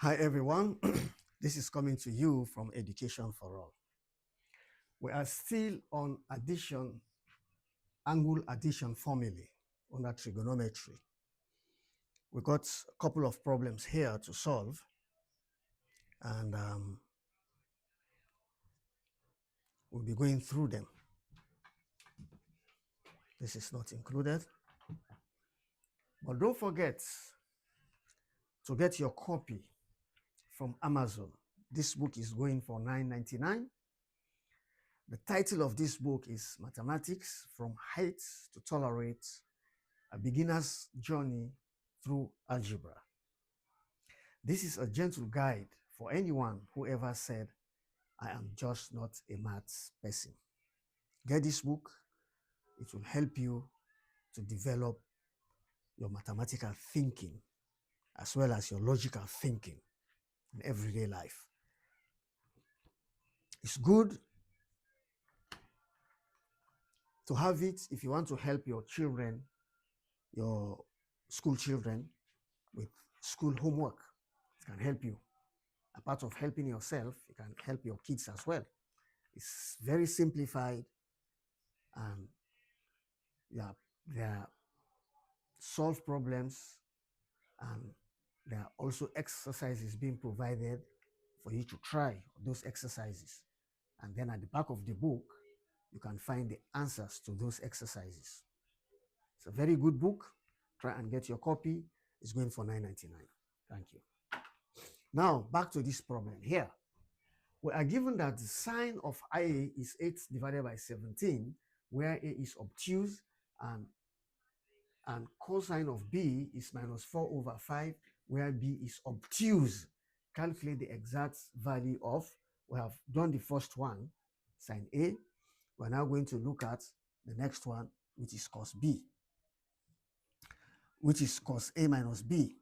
Hi everyone, this is coming to you from Education for All. We are still on addition, angle addition formulae under trigonometry. We got a couple of problems here to solve, and we'll be going through them. This is not included, but don't forget to get your copy from Amazon. This book is going for $9.99. The title of this book is Mathematics from Height to Tolerate, a Beginner's Journey through Algebra. This is a gentle guide for anyone who ever said, I am just not a maths person. Get this book. It will help you to develop your mathematical thinking as well as your logical thinking in everyday life. It's good to have it if you want to help your children, your school children, with school homework. It can help you. Apart of helping yourself, you can help your kids as well. It's very simplified, and there are solve problems, and there are also exercises being provided for you to try those exercises. And then at the back of the book, you can find the answers to those exercises. It's a very good book. Try and get your copy. It's going for $9.99. Thank you. Now, back to this problem here. We are given that the sine of A is 8 divided by 17, where A is obtuse, and cosine of B is minus 4 over 5, where B is obtuse. Calculate the exact value of, we have done the first one, sine A. We're now going to look at the next one, which is cos B, which is cos A minus B.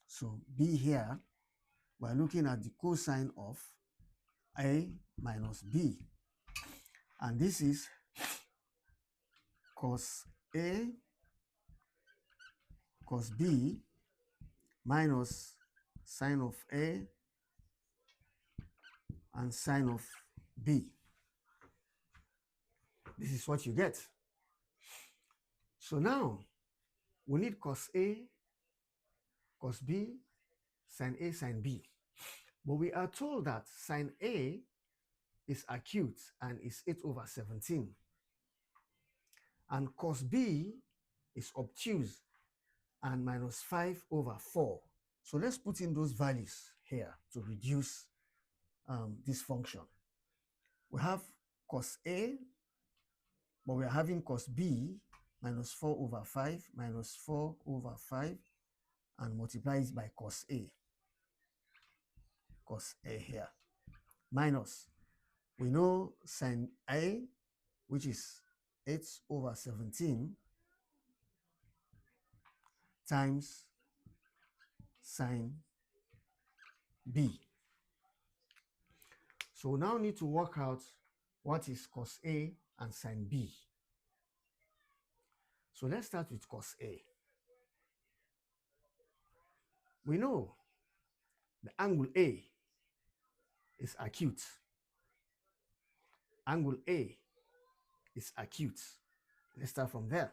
So B here, we're looking at the cosine of A minus B. And this is cos A cos B minus sine of A and sine of B. This is what you get. So now we need cos A, cos B, sine A, sine B. But we are told that sine A is acute and is 8 over 17. And cos B is obtuse and minus 5 over 4. So let's put in those values here to reduce this function. We have cos A, but we are having cos B minus 4 over 5 minus 4 over 5 and multiply it by cos A here, minus, we know sine A, which is 8 over 17 times sine B. So we now need to work out what is cos A and sine B. So let's start with cos A. We know the angle A is acute. Angle A is acute. Let's start from there.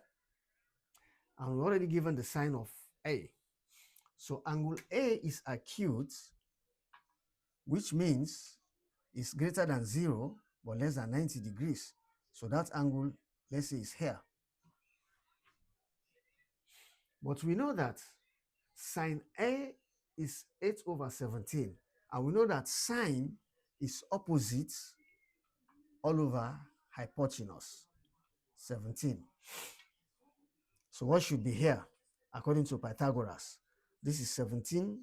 And we're already given the sine of A. So angle A is acute, which means it's greater than 0, but less than 90 degrees. So that angle, let's say, is here. But we know that sine A is 8 over 17. And we know that sine is opposite all over hypotenuse, 17. So what should be here, according to Pythagoras? This is 17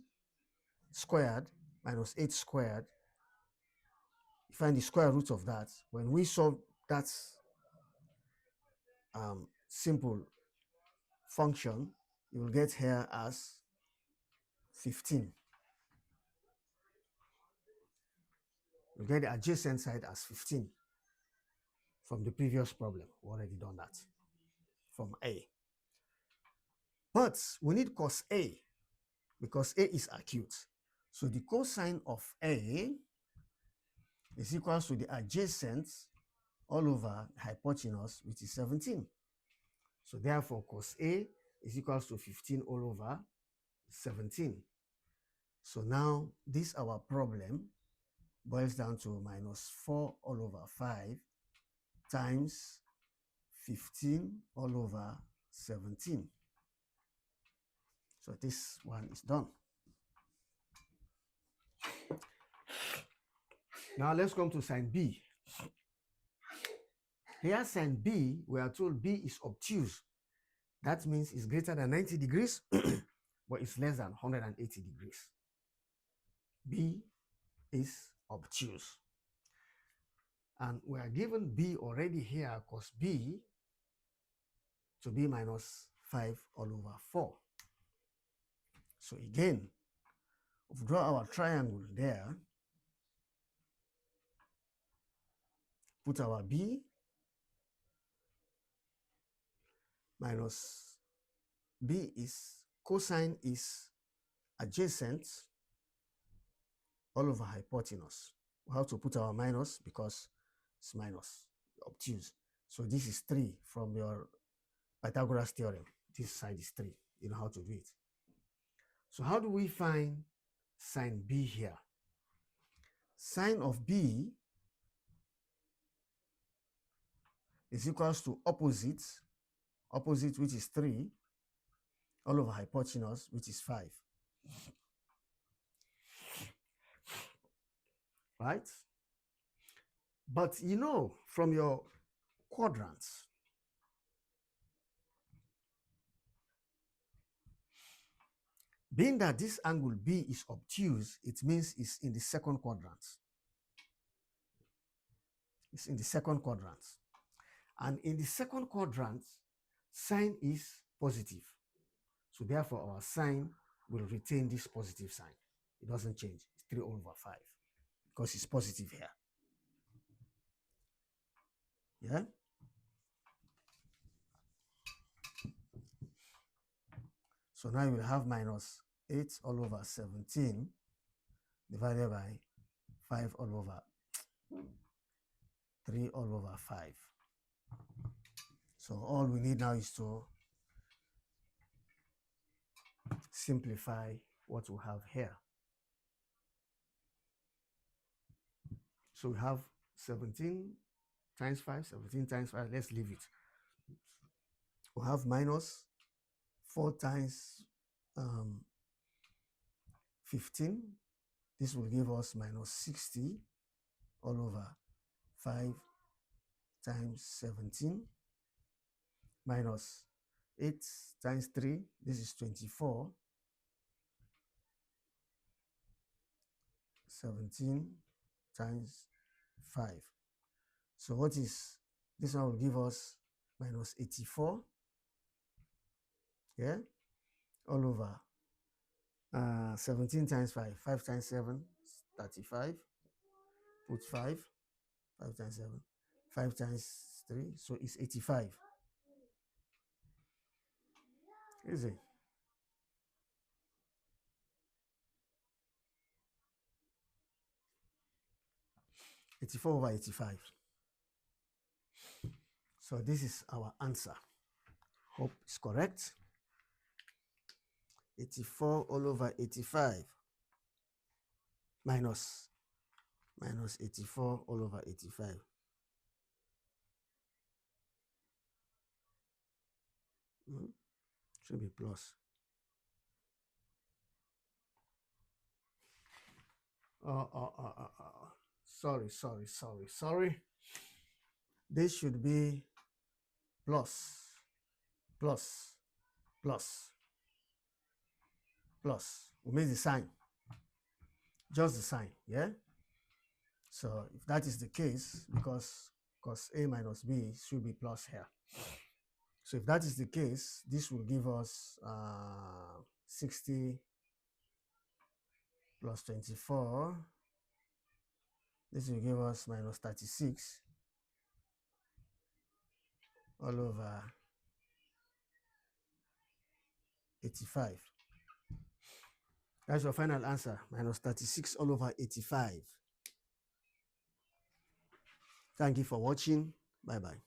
squared minus 8 squared. You find the square root of that. When we solve that simple function, you will get here as 15. You'll get the adjacent side as 15 from the previous problem. We've already done that from A. But we need cos A because A is acute. So the cosine of A is equals to the adjacent all over hypotenuse, which is 17. So therefore, cos A is equals to 15 all over 17. So now this our problem boils down to minus 4 all over 5 times 15 all over 17. So this one is done. Now let's come to sine B. Here sine B, we are told B is obtuse. That means it's greater than 90 degrees, but it's less than 180 degrees. B is obtuse. And we are given B already here, cos B to be minus 5 all over 4. So again, if we draw our triangle there, put our B minus B is cosine is adjacent all over hypotenuse. We have to put our minus because it's minus, obtuse. So this is 3 from your Pythagoras theorem. This side is 3. You know how to do it. So how do we find sine B here? Sine of B is equals to opposite which is 3 all over hypotenuse, which is 5. Right? But you know, from your quadrants, being that this angle B is obtuse, it means it's in the second quadrant. It's in the second quadrant. And in the second quadrant, sine is positive. So therefore, our sine will retain this positive sign. It doesn't change. It's 3 over 5 because it's positive here. Yeah? So now you will have minus 8 all over 17 divided by 5 all over 3 all over 5. So all we need now is to simplify what we have here. So we have 17 times 5, 17 times 5, let's leave it. We have minus 4 times 15. This will give us minus 60 all over 5 times 17 minus 8 times 3. This is 24. 17 times 5. So what is this one will give us minus 84. Yeah, all over 17 times 5. 5 times 7 is 35. Put 5. 5 times 7. 5 times 3. So it's 85. Easy. (84 over 85). So this is our answer. Hope it's correct. 84 all over 85 minus 84 all over 85. Should be plus. Sorry. This should be plus. We made the sign. Just the sign, yeah? So if that is the case, because cos A minus B should be plus here. So if that is the case, this will give us 60 plus 24. This will give us minus 36 all over 85. That's your final answer, minus 36 all over 85. Thank you for watching. Bye-bye.